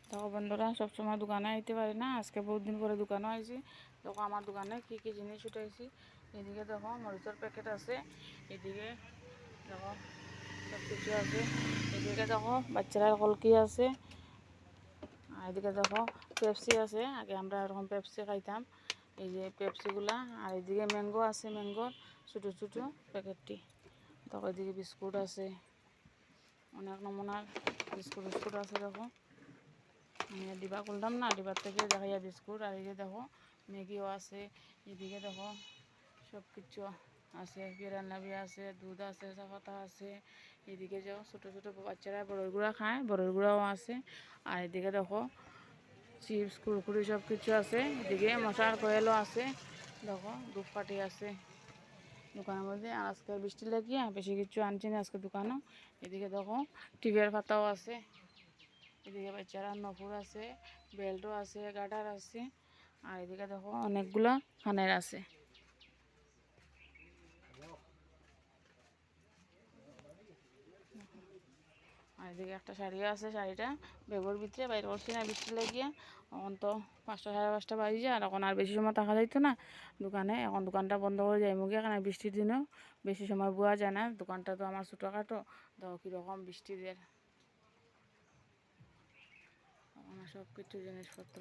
দেখো বন্ধুরা, সবসময় দোকানে আইতে পারি না, আজকে বহুত দিন পরে দোকানে আইছি। দেখো আমার দোকানে কি কি জিনিস উঠাইছি। এদিকে দেখো মরিচের প্যাকেট আছে, এদিকে দেখো সব কিছু আছে। এদিকে দেখো বাচ্চারা কলকি আছে, আর এদিকে দেখো পেপসি আছে। আগে আমরা এরকম পেপসি খাইতাম, এই যে পেপসিগুলা। আর এদিকে ম্যাঙ্গো আছে, ম্যাঙ্গোর ছোটো ছোটো প্যাকেটটি। দেখো এদিকে বিস্কুট আছে, অনেক নমুনার বিস্কুট বিস্কুট আছে। দেখো আমি ডিবা করলাম না, ডিবার থেকে দেখাইয়া বিস্কুট। আর এই যে দেখো ম্যাগিও আছে। এদিকে দেখো সব কিছু আছে, বিরান্নাবি আছে, দুধ আছে, চাপাতা আছে। এদিকে যাও ছোটো ছোটো বাচ্চারা বড়ের গুঁড়া খায়, বড়ের গুঁড়াও আছে। আর এদিকে দেখো চিপস কুরকুরি সব কিছু আছে। এদিকে মশার কয়েলও আছে। দেখো ধূপকাঠি আছে দোকানের মধ্যে। আর আজকে বৃষ্টি লাগিয়ে বেশি কিছু আনছি না আজকে দোকানও। এদিকে দেখো টিভের পাতাও আছে। এদিকে বাচ্চারা নপুর আছে, বেল্টও আছে, গার্ডার আছে। আর এদিকে দেখো অনেকগুলা কানের আছে। আর এদিকে একটা শাড়িও আছে, শাড়িটা বেগর ভিতরে বাইরে করছি না বৃষ্টি লাগিয়ে। এখন তো 5টা সাড়ে 5টা বাজি যায়, আর এখন আর বেশি সময় থাকা যাইতো না দোকানে। এখন দোকানটা বন্ধ করে যাই মুখে, কারণ বৃষ্টির দিনেও বেশি সময় বোয়া যায় না। দোকানটা তো আমার ছোটোখাটো, দেখো কীরকম বৃষ্টি দেয়। আমার সব কিছু জিনিসপত্র